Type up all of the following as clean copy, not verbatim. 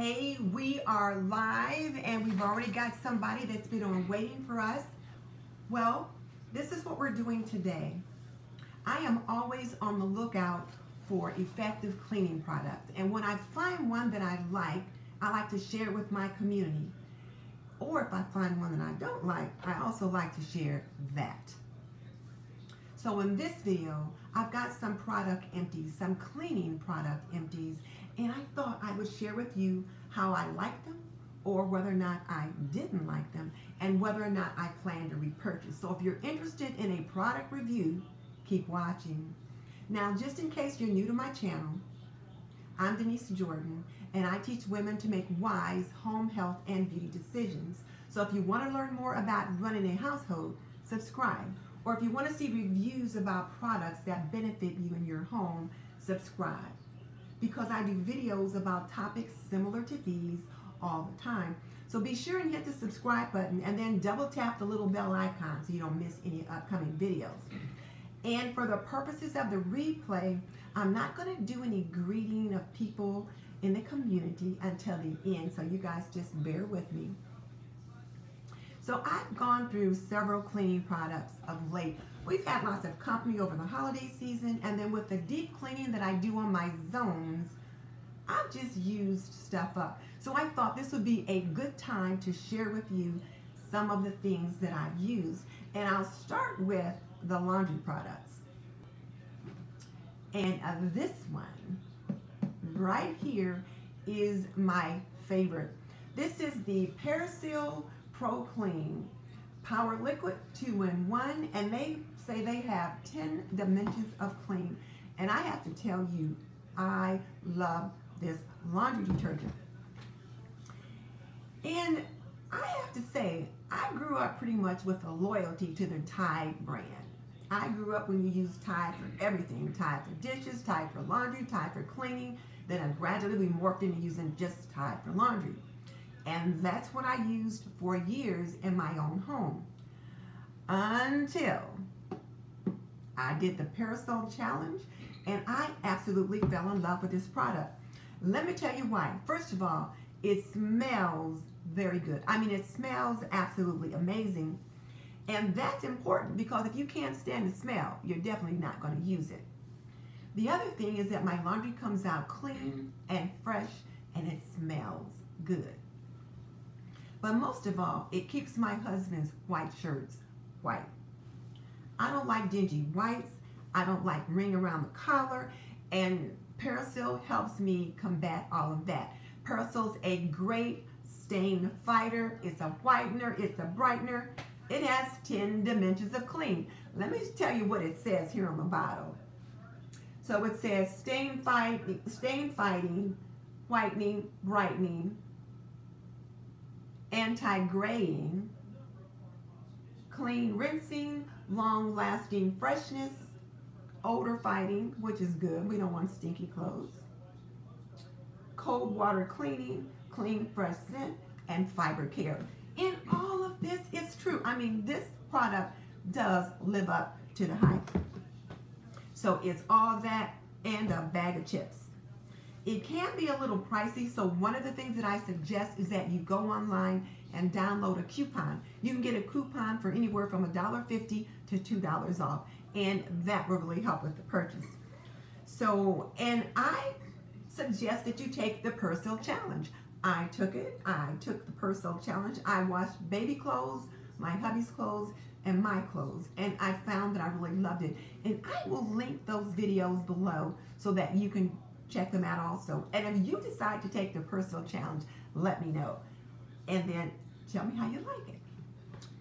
Hey, we are live and we've already got somebody that's been on waiting for us. Well, this is what we're doing today. I am always on the lookout for effective cleaning products. And when I find one that I like to share it with my community. Or if I find one that I don't like, I also like to share that. So in this video, I've got some product empties, some cleaning product empties, and I thought I would share with you how I like them or whether or not I didn't like them and whether or not I plan to repurchase. So if you're interested in a product review, keep watching. Now, just in case you're new to my channel, I'm Denise Jordan, and I teach women to make wise home health and beauty decisions. So if you want to learn more about running a household, subscribe. Or if you want to see reviews about products that benefit you in your home, subscribe. Because I do videos about topics similar to these all the time. So be sure and hit the subscribe button and then double tap the little bell icon so you don't miss any upcoming videos. And for the purposes of the replay, I'm not going to do any greeting of people in the community until the end, so you guys just bear with me. So I've gone through several cleaning products of late. We've had lots of company over the holiday season, and then with the deep cleaning that I do on my zones, I've just used stuff up. So I thought this would be a good time to share with you some of the things that I've used. And I'll start with the laundry products. And this one right here is my favorite. This is the Persil Pro Clean Power Liquid 2-in-1, and they say they have 10 dimensions of clean. And I have to tell you, I love this laundry detergent. And I have to say, I grew up pretty much with a loyalty to the Tide brand. I grew up when you used Tide for everything. Tide for dishes, Tide for laundry, Tide for cleaning. Then I gradually morphed into using just Tide for laundry. And that's what I used for years in my own home. Until I did the Persil challenge, and I absolutely fell in love with this product. Let me tell you why. First of all, it smells very good. I mean, it smells absolutely amazing. And that's important because if you can't stand the smell, you're definitely not going to use it. The other thing is that my laundry comes out clean and fresh, and it smells good. But most of all, it keeps my husband's white shirts white. I don't like dingy whites. I don't like ring around the collar. And Persil helps me combat all of that. Persil's a great stain fighter. It's a whitener. It's a brightener. It has 10 dimensions of clean. Let me tell you what it says here on the bottle. So it says stain fighting, whitening, brightening, anti-graying, clean rinsing, long-lasting freshness, odor fighting, which is good. We don't want stinky clothes. Cold water cleaning, clean fresh scent, and fiber care. In all of this, it's true. I mean, this product does live up to the hype. So it's all that and a bag of chips. It can be a little pricey, so one of the things that I suggest is that you go online and download a coupon. You can get a coupon for anywhere from $1.50 to $2 off, and that will really help with the purchase. So, and I suggest that you take the Persil challenge. I took it. I took the Persil challenge. I washed baby clothes, my hubby's clothes, and my clothes, and I found that I really loved it. And I will link those videos below so that you can check them out also. And if you decide to take the Persil challenge, let me know. And then tell me how you like it.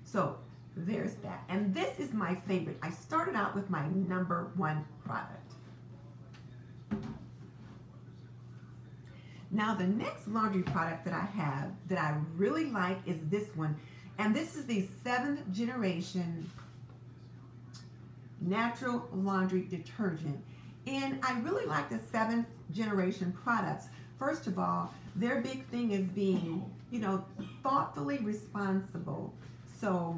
So there's that. And this is my favorite. I started out with my #1 product. Now the next laundry product that I have that I really like is this one. And this is the 7th generation natural laundry detergent. And I really like the 7th generation products. First of all, their big thing is being, thoughtfully responsible. So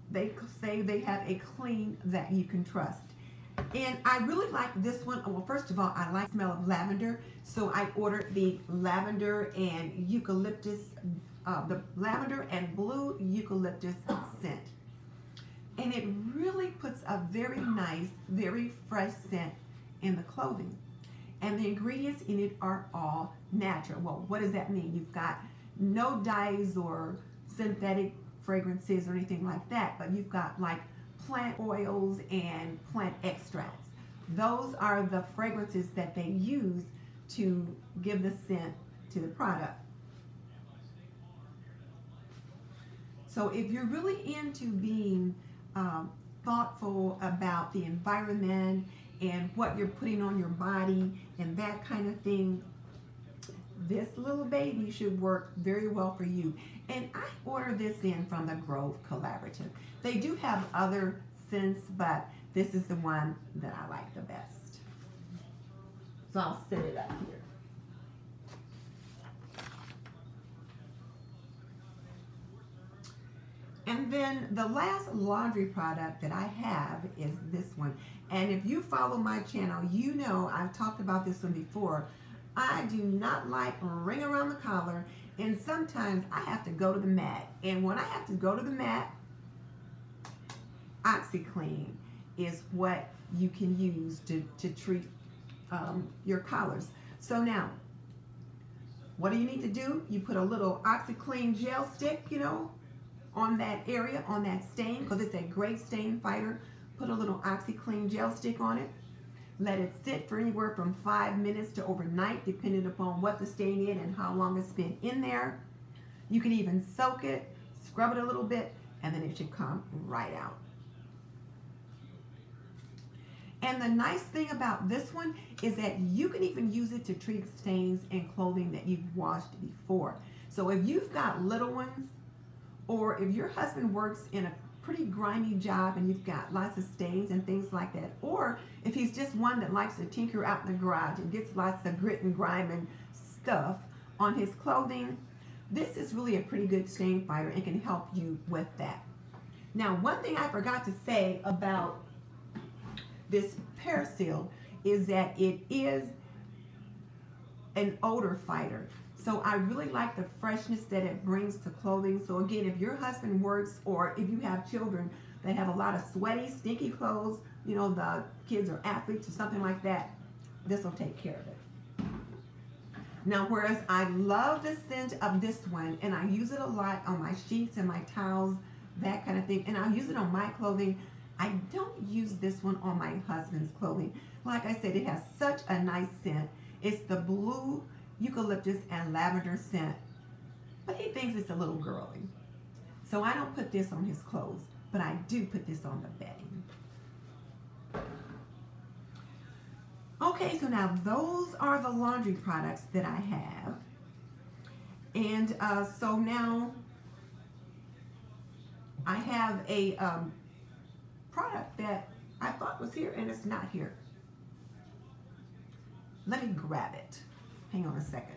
they say they have a clean that you can trust. And I really like this one. Well, first of all, I like the smell of lavender, so I ordered the lavender and eucalyptus, the lavender and blue eucalyptus scent. And it really puts a very nice, very fresh scent in the clothing. And the ingredients in it are all natural. Well, what does that mean? You've got no dyes or synthetic fragrances or anything like that, but you've got like plant oils and plant extracts. Those are the fragrances that they use to give the scent to the product. So if you're really into being thoughtful about the environment and what you're putting on your body and that kind of thing, this little baby should work very well for you. And I ordered this in from the Grove Collaborative. They do have other scents, but this is the one that I like the best. So I'll set it up here. And then the last laundry product that I have is this one. And if you follow my channel, you know I've talked about this one before. I do not like ring around the collar, and sometimes I have to go to the mat. And when I have to go to the mat, OxyClean is what you can use to treat your collars. So now, what do you need to do? You put a little OxyClean gel stick, you know, on that area, on that stain, because it's a great stain fighter. Put a little OxyClean gel stick on it. Let it sit for anywhere from 5 minutes to overnight, depending upon what the stain is and how long it's been in there. You can even soak it, scrub it a little bit, and then it should come right out. And the nice thing about this one is that you can even use it to treat stains in clothing that you've washed before. So if you've got little ones, or if your husband works in a pretty grimy job and you've got lots of stains and things like that, or if he's just one that likes to tinker out in the garage and gets lots of grit and grime and stuff on his clothing, this is really a pretty good stain fighter and can help you with that. Now, one thing I forgot to say about this Parasil is that it is an odor fighter. So I really like the freshness that it brings to clothing. So again, if your husband works, or if you have children that have a lot of sweaty, stinky clothes, you know, the kids are athletes or something like that, this will take care of it. Now, whereas I love the scent of this one, and I use it a lot on my sheets and my towels, that kind of thing, and I use it on my clothing, I don't use this one on my husband's clothing. Like I said, it has such a nice scent. It's the blue eucalyptus and lavender scent, but he thinks it's a little girly. So I don't put this on his clothes, but I do put this on the bedding. Okay, so now those are the laundry products that I have. And so now I have a product that I thought was here and it's not here. Let me grab it. Hang on a second.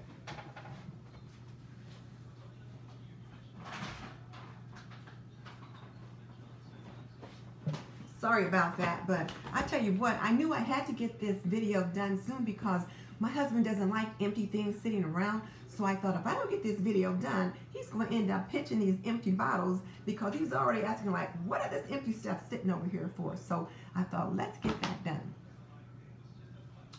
Sorry about that, but I tell you what, I knew I had to get this video done soon because my husband doesn't like empty things sitting around. So I thought if I don't get this video done, he's going to end up pitching these empty bottles because he's already asking like, what are this empty stuff sitting over here for? So I thought, let's get that done.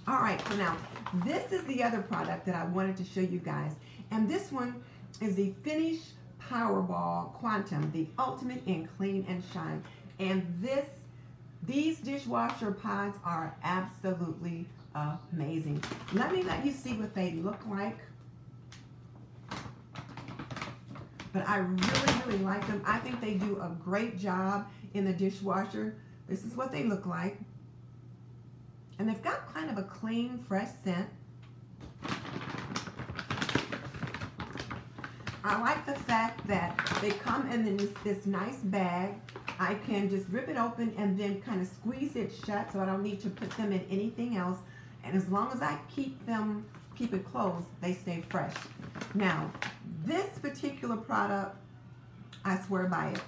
All right, so now this is the other product that I wanted to show you guys. And this one is the Finish Powerball Quantum, the ultimate in clean and shine. And these dishwasher pods are absolutely amazing. Let me let you see what they look like. But I really like them. I think they do a great job in the dishwasher. This is what they look like. And they've got kind of a clean, fresh scent. I like the fact that they come in this nice bag. I can just rip it open and then kind of squeeze it shut so I don't need to put them in anything else. And as long as I keep it closed, they stay fresh. Now, this particular product, I swear by it.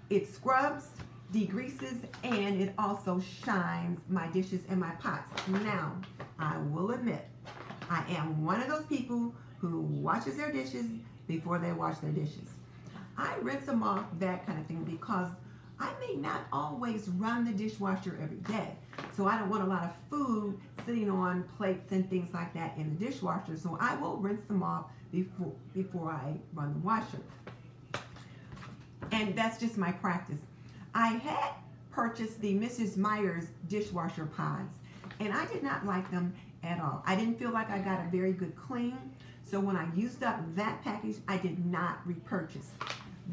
It scrubs, degreases, and it also shines my dishes and my pots. Now, I will admit, I am one of those people who washes their dishes before they wash their dishes. I rinse them off, that kind of thing, because I may not always run the dishwasher every day. So I don't want a lot of food sitting on plates and things like that in the dishwasher. So I will rinse them off before I run the washer. And that's just my practice. I had purchased the Mrs. Meyer's dishwasher pods, and I did not like them at all. I didn't feel like I got a very good clean. So when I used up that package, I did not repurchase.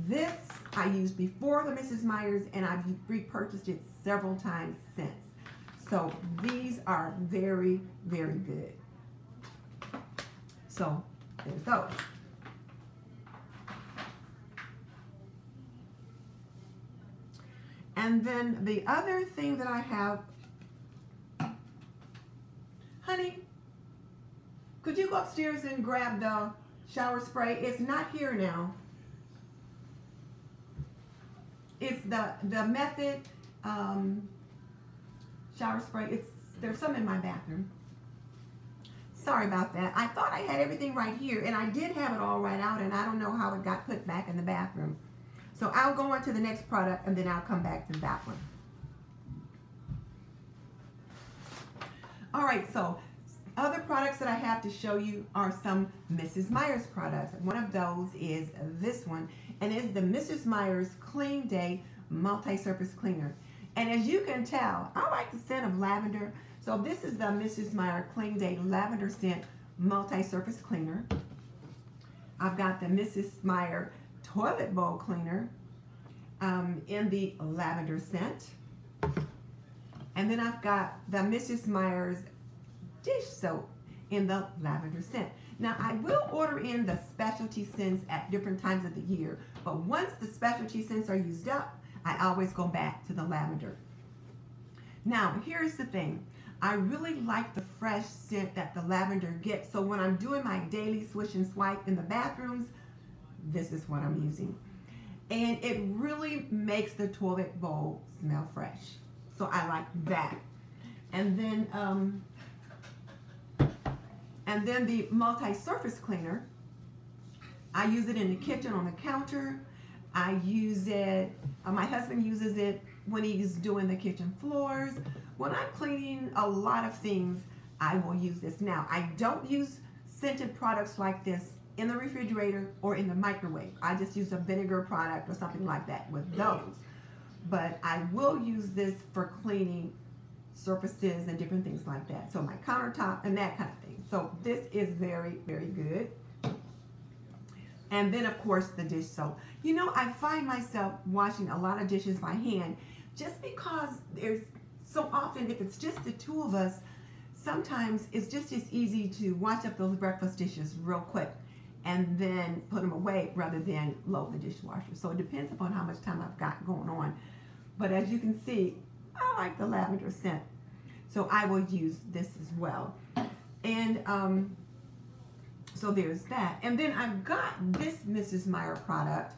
This I used before the Mrs. Meyer's, and I've repurchased it several times since. So these are very, very good. So there's those. And then the other thing that I have, honey, could you go upstairs and grab the shower spray? It's not here now. It's the Method shower spray. There's some in my bathroom. Sorry about that. I thought I had everything right here, and I did have it all right out, and I don't know how it got put back in the bathroom. So I'll go on to the next product, and then I'll come back to that one. All right, so other products that I have to show you are some Mrs. Meyer's products. One of those is this one, and it's the Mrs. Meyer's Clean Day Multi-Surface Cleaner. And as you can tell, I like the scent of lavender. So this is the Mrs. Meyer Clean Day Lavender Scent Multi-Surface Cleaner. I've got the Mrs. Meyer Toilet Bowl Cleaner in the lavender scent. And then I've got the Mrs. Meyer's Dish Soap in the lavender scent. Now, I will order in the specialty scents at different times of the year, but once the specialty scents are used up, I always go back to the lavender. Now, here's the thing. I really like the fresh scent that the lavender gets, so when I'm doing my daily swish and swipe in the bathrooms, this is what I'm using. And it really makes the toilet bowl smell fresh. So I like that. And then the multi-surface cleaner, I use it in the kitchen on the counter. I use it, my husband uses it when he's doing the kitchen floors. When I'm cleaning a lot of things, I will use this. Now, I don't use scented products like this in the refrigerator or in the microwave. I just use a vinegar product or something like that with those. But I will use this for cleaning surfaces and different things like that. So my countertop and that kind of thing. So this is very, very good. And then, of course, the dish soap. You know, I find myself washing a lot of dishes by hand just because there's so often, if it's just the two of us, sometimes it's just as easy to wash up those breakfast dishes real quick and then put them away rather than load the dishwasher. So it depends upon how much time I've got going on. But as you can see, I like the lavender scent. So I will use this as well. And so there's that. And then I've got this Mrs. Meyer product,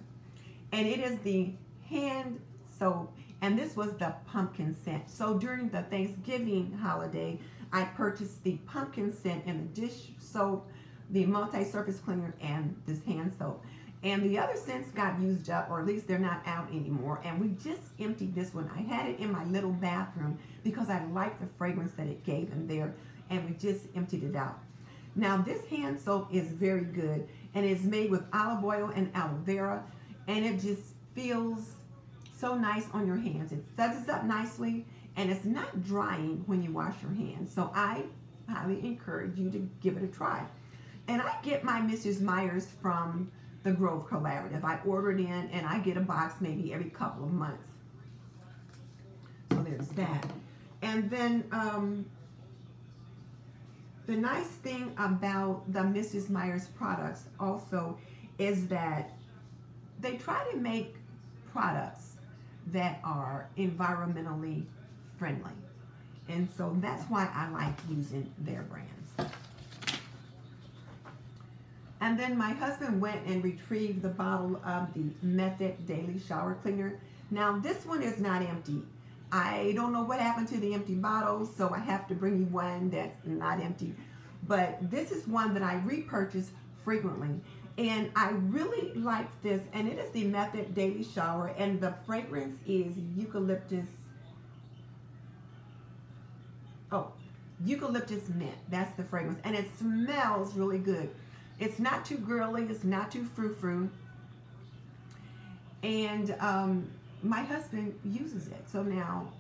and it is the hand soap, and this was the pumpkin scent. So during the Thanksgiving holiday, I purchased the pumpkin scent in the dish soap, the multi-surface cleaner, and this hand soap. And the other scents got used up, or at least they're not out anymore. And we just emptied this one. I had it in my little bathroom because I liked the fragrance that it gave in there, and we just emptied it out. Now, this hand soap is very good, and it's made with olive oil and aloe vera, and it just feels so nice on your hands. It suds up nicely, and it's not drying when you wash your hands. So I highly encourage you to give it a try. And I get my Mrs. Meyer's from the Grove Collaborative. I order it in, and I get a box maybe every couple of months. So there's that. And then the nice thing about the Mrs. Meyer's products also is that they try to make products that are environmentally friendly. And so that's why I like using their brands. And then my husband went and retrieved the bottle of the Method Daily Shower Cleaner. Now this one is not empty. I don't know what happened to the empty bottles, so I have to bring you one that's not empty. But this is one that I repurchase frequently. And I really like this, and it is the Method Daily Shower, and the fragrance is eucalyptus. Oh, eucalyptus mint. That's the fragrance, and it smells really good. It's not too girly. It's not too frou-frou. And my husband uses it. So now,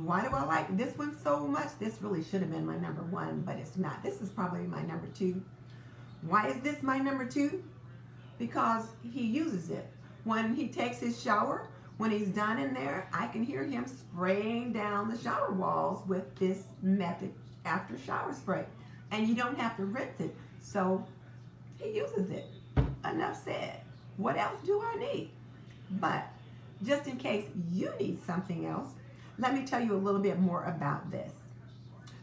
why do I like this one so much? This really should have been my number one, but it's not. This is probably my number two. Why is this my number two? Because he uses it. When he takes his shower, when he's done in there, I can hear him spraying down the shower walls with this Method after shower spray. And you don't have to rinse it. So he uses it. Enough said. What else do I need? But just in case you need something else, let me tell you a little bit more about this.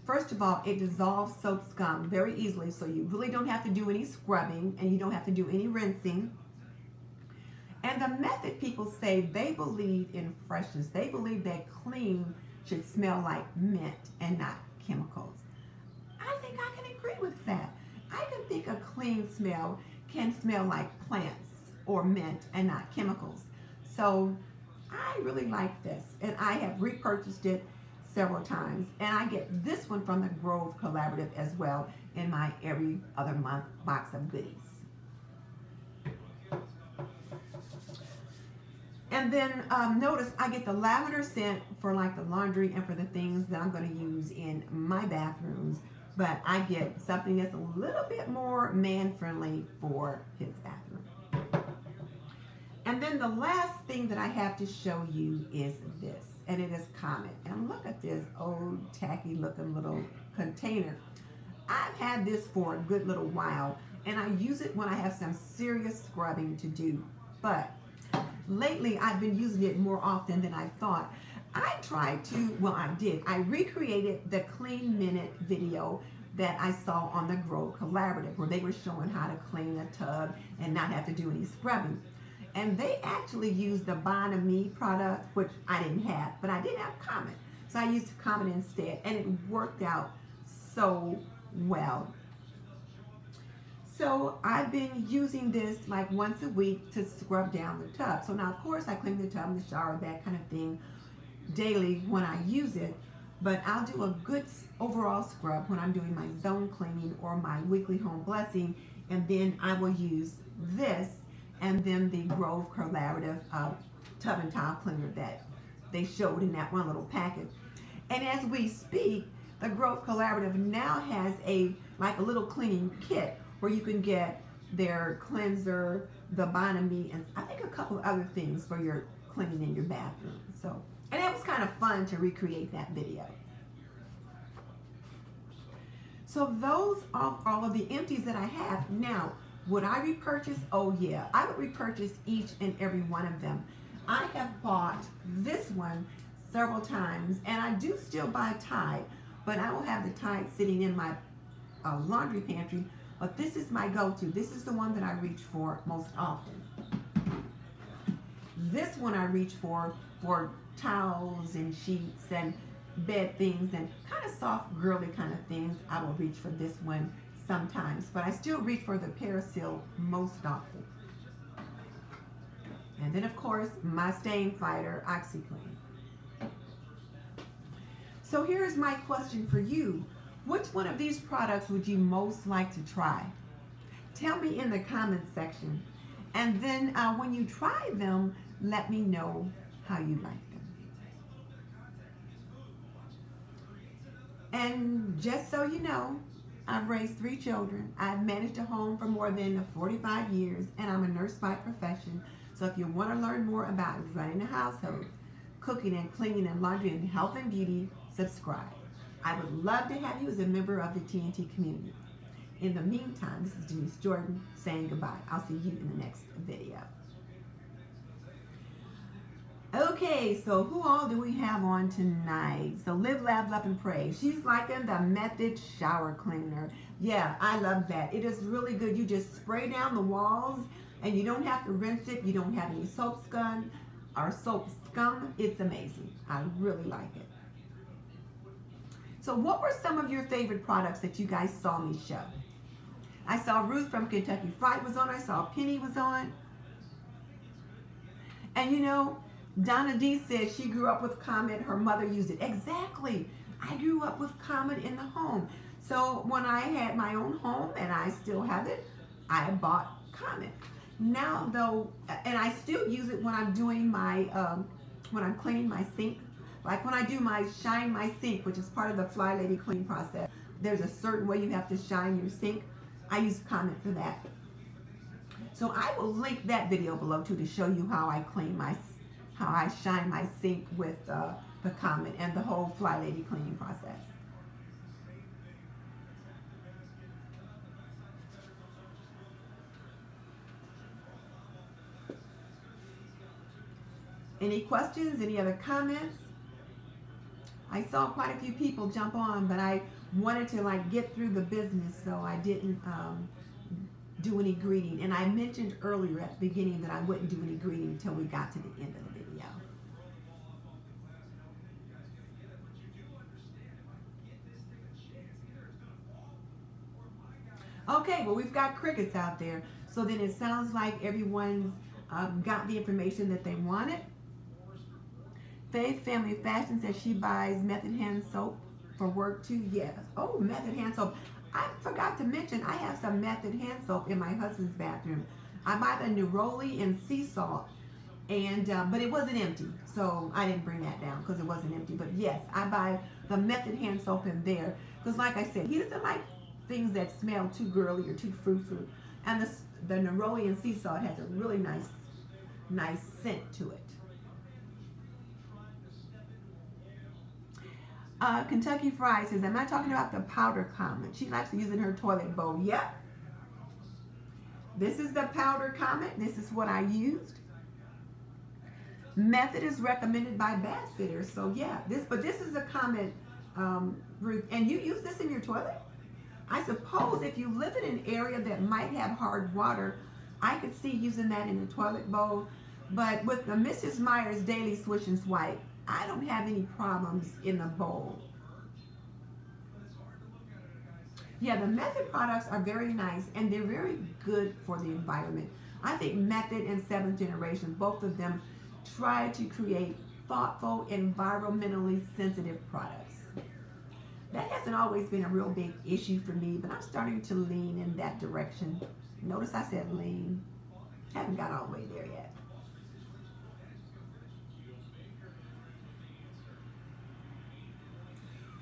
First of all, it dissolves soap scum very easily, so you really don't have to do any scrubbing and you don't have to do any rinsing. And the Method people say they believe in freshness. They believe that clean should smell like mint and not chemicals. I think I can agree with that. I can think a clean smell can smell like plants or mint and not chemicals. So I really like this, and I have repurchased it several times, and I get this one from the Grove Collaborative as well in my every other month box of goodies. And then notice I get the lavender scent for like the laundry and for the things that I'm going to use in my bathrooms, but I get something that's a little bit more man-friendly for his bathroom. And then the last thing that I have to show you is this, and it is Comet. And look at this old tacky looking little container. I've had this for a good little while, and I use it when I have some serious scrubbing to do. But lately I've been using it more often than I thought. I recreated the Clean Minute video that I saw on the Grove Collaborative, where they were showing how to clean a tub and not have to do any scrubbing. And they actually used the Bon Me product, which I didn't have, but I did have Comet. So I used Comet instead, and it worked out so well. So I've been using this like once a week to scrub down the tub. So now, of course, I clean the tub, the shower, that kind of thing daily when I use it. But I'll do a good overall scrub when I'm doing my zone cleaning or my weekly home blessing, and then I will use this and then the Grove Collaborative tub and tile cleaner that they showed in that one little packet. And as we speak, the Grove Collaborative now has a little cleaning kit where you can get their cleanser, the Bon Me, and I think a couple of other things for your cleaning in your bathroom. So, and it was kind of fun to recreate that video. So those are all of the empties that I have. Now, would I repurchase? Oh yeah, I would repurchase each and every one of them. I have bought this one several times, and I do still buy Tide, but I will have the Tide sitting in my laundry pantry. But this is my go-to. This is the one that I reach for most often. This one I reach for towels and sheets and bed things and kind of soft, girly kind of things. I will reach for this one sometimes, but I still reach for the Parasil most often. And then, of course, my stain fighter, OxiClean. So here's my question for you. Which one of these products would you most like to try? Tell me in the comments section. And then when you try them, let me know how you like them. And just so you know, I've raised 3 children. I've managed a home for more than 45 years, and I'm a nurse by profession. So if you want to learn more about running a household, cooking and cleaning and laundry and health and beauty, subscribe. I would love to have you as a member of the TNT community. In the meantime, this is Denise Jordan saying goodbye. I'll see you in the next video. Okay, so who all do we have on tonight? So Live, Laugh, Love, and Pray. She's liking the Method shower cleaner. Yeah, I love that. It is really good. You just spray down the walls, and you don't have to rinse it. You don't have any soap scum. our soap Scum. It's amazing. I really like it. So what were some of your favorite products that you guys saw me show? I saw Ruth from Kentucky Fried was on. I saw Penny was on. And you know, Donna D said she grew up with Comet. Her mother used it. Exactly. I grew up with Comet in the home. So when I had my own home, and I still have it, I bought Comet. Now though, and I still use it when I'm doing my, when I'm cleaning my sink. Like when I do my shine my sink, which is part of the Fly Lady cleaning process. There's a certain way you have to shine your sink. I use Comet for that. So I will link that video below too to show you how I clean my, how I shine my sink with the Comet and the whole Fly Lady cleaning process. Any questions? Any other comments? I saw quite a few people jump on, but I wanted to like get through the business, so I didn't do any greeting. And I mentioned earlier at the beginning that I wouldn't do any greeting until we got to the end of the video. Okay, well, we've got crickets out there, so then it sounds like everyone's got the information that they wanted. Faith Family Fashion says she buys Method hand soap for work too. Yes. Oh, Method hand soap. I forgot to mention I have some Method hand soap in my husband's bathroom. I buy the Neroli and sea salt, and but it wasn't empty, so I didn't bring that down because it wasn't empty. But yes, I buy the Method hand soap in there because, like I said, he doesn't like things that smell too girly or too frou-frou. And the Neroli and sea salt has a really nice scent to it. Kentucky Fried says, am I talking about the powder Comet? She likes to use it in her toilet bowl. Yep. This is the powder Comet. This is what I used. Method is recommended by bath fitters. So yeah, this is a Comet, Ruth. And you use this in your toilet? I suppose if you live in an area that might have hard water, I could see using that in the toilet bowl. But with the Mrs. Meyer's Daily Swish and Swipe, I don't have any problems in the bowl. Yeah, the Method products are very nice and they're very good for the environment. I think Method and 7th Generation, both of them try to create thoughtful, environmentally sensitive products. That hasn't always been a real big issue for me, but I'm starting to lean in that direction. Notice I said lean. Haven't got all the way there yet.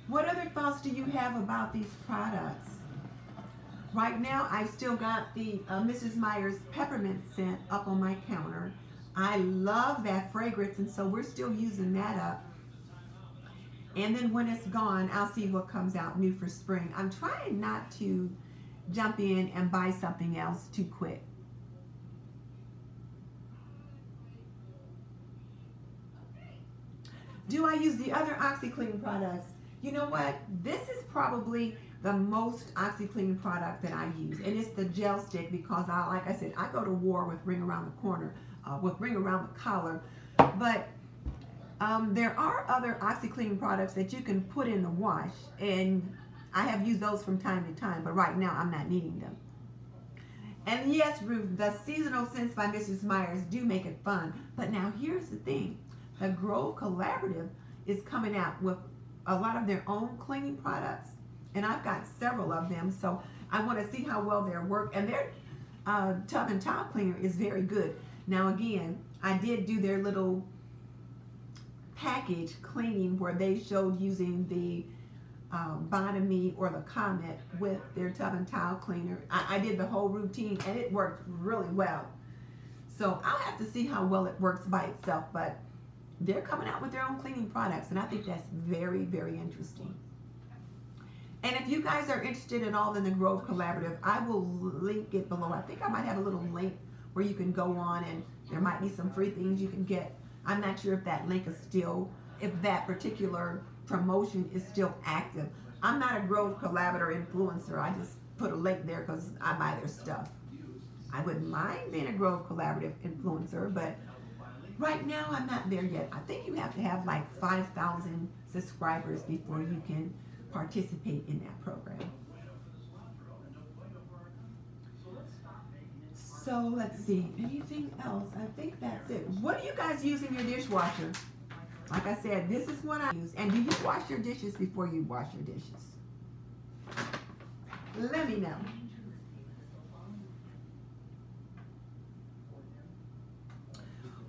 What other thoughts do you have about these products? Right now, I've still got the Mrs. Meyer's peppermint scent up on my counter. I love that fragrance, and so we're still using that up. And then when it's gone, I'll see what comes out new for spring. I'm trying not to jump in and buy something else too quick. Do I use the other OxiClean products? You know what? This is probably the most OxiClean product that I use, and it's the gel stick because like I said, I go to war with Ring Around the Corner, with Ring Around the Collar. But there are other OxiClean products that you can put in the wash, and I have used those from time to time, but right now I'm not needing them. And yes, Ruth, the seasonal scents by Mrs. Meyer's do make it fun. But now here's the thing. The Grove Collaborative is coming out with a lot of their own cleaning products, and I've got several of them, so I want to see how well they work. And their tub and towel cleaner is very good. Now again, I did do their little package cleaning where they showed using the Bonami or the Comet with their tub and towel cleaner. I did the whole routine and it worked really well. So I'll have to see how well it works by itself, but they're coming out with their own cleaning products, and I think that's very, very interesting. And if you guys are interested at all in the Grove Collaborative, I will link it below. I think I might have a little link where you can go on and there might be some free things you can get. I'm not sure if that link is still, if that particular promotion is still active. I'm not a Grove Collaborative influencer. I just put a link there because I buy their stuff. I wouldn't mind being a Grove Collaborative influencer, but Right now, I'm not there yet. I think you have to have like 5,000 subscribers before you can participate in that program. So let's see, anything else? I think that's it. What do you guys use in your dishwasher? Like I said, this is what I use. And do you wash your dishes before you wash your dishes? Let me know.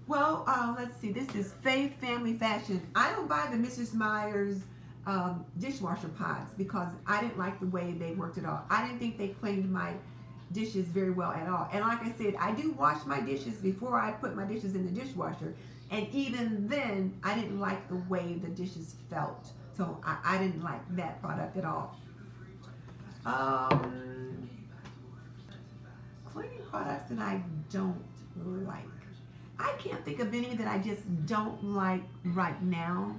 Well, let's see. This is Faith Family Fashion. I don't buy the Mrs. Meyer's dishwasher pods because I didn't like the way they worked at all. I didn't think they cleaned my dishes very well at all. And like I said, I do wash my dishes before I put my dishes in the dishwasher. And even then, I didn't like the way the dishes felt. So I didn't like that product at all. Cleaning products that I don't like. I can't think of any that I just don't like right now.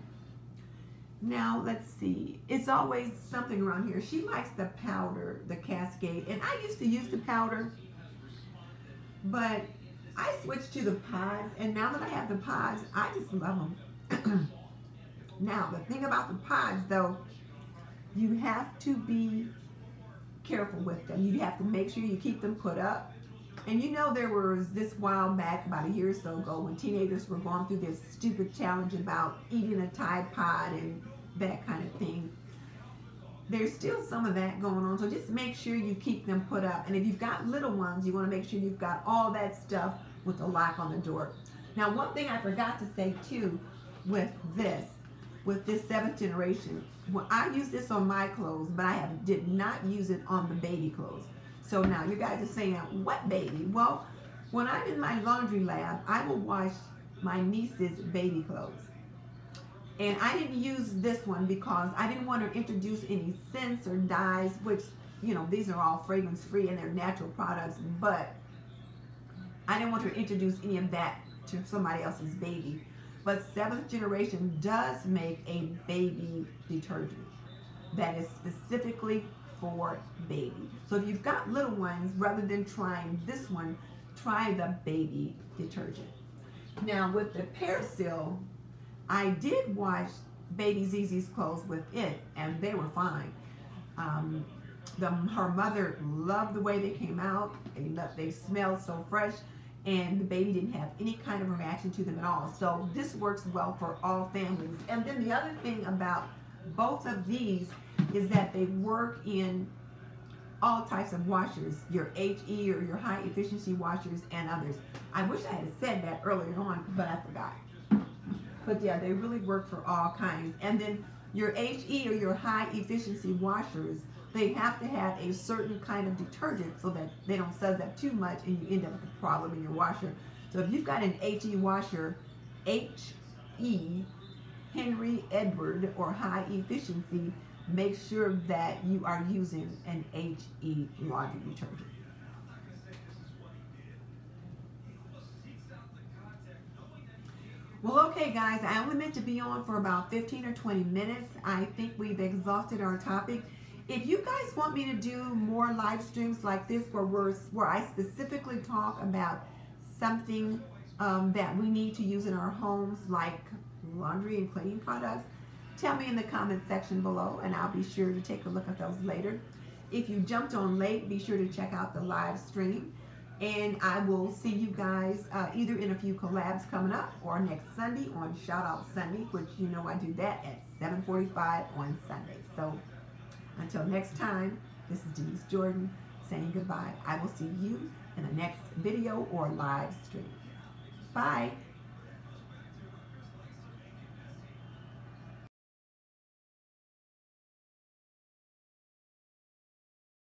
Now, let's see. It's always something around here. She likes the powder, the Cascade. And I used to use the powder, but I switched to the pods. And now that I have the pods, I just love them. Now, the thing about the pods, though, you have to be careful with them. You have to make sure you keep them put up. And you know, there was this while back, about a year or so ago, when teenagers were going through this stupid challenge about eating a Tide Pod and that kind of thing. There's still some of that going on, so just make sure you keep them put up. And if you've got little ones, you want to make sure you've got all that stuff with the lock on the door. Now, one thing I forgot to say too with this 7th generation, well, I use this on my clothes, but I did not use it on the baby clothes. So now you guys are saying, what baby? Well, when I'm in my laundry lab, I will wash my niece's baby clothes. And I didn't use this one because I didn't want to introduce any scents or dyes, which, you know, these are all fragrance free and they're natural products, but I didn't want to introduce any of that to somebody else's baby. But 7th generation does make a baby detergent that is specifically for baby. So if you've got little ones, rather than trying this one, try the baby detergent. Now with the Persil, I did wash baby Zizi's clothes with it, and they were fine. Her mother loved the way they came out. They smelled so fresh, and the baby didn't have any kind of reaction to them at all. So this works well for all families. And then the other thing about both of these is that they work in all types of washers, your HE or your high efficiency washers and others. I wish I had said that earlier on, but I forgot. But yeah, they really work for all kinds. And then your HE or your high efficiency washers, they have to have a certain kind of detergent so that they don't suds up too much and you end up with a problem in your washer. So if you've got an HE washer, HE, Henry Edward, or high efficiency, make sure that you are using an HE laundry detergent. Well, okay guys, I only meant to be on for about 15 or 20 minutes. I think we've exhausted our topic. If you guys want me to do more live streams like this where I specifically talk about something that we need to use in our homes, like laundry and cleaning products, tell me in the comment section below and I'll be sure to take a look at those later. If you jumped on late, be sure to check out the live stream. And I will see you guys either in a few collabs coming up or next Sunday on Shout Out Sunday, which you know I do that at 7:45 on Sunday. So until next time, this is Denise Jordan saying goodbye. I will see you in the next video or live stream. Bye.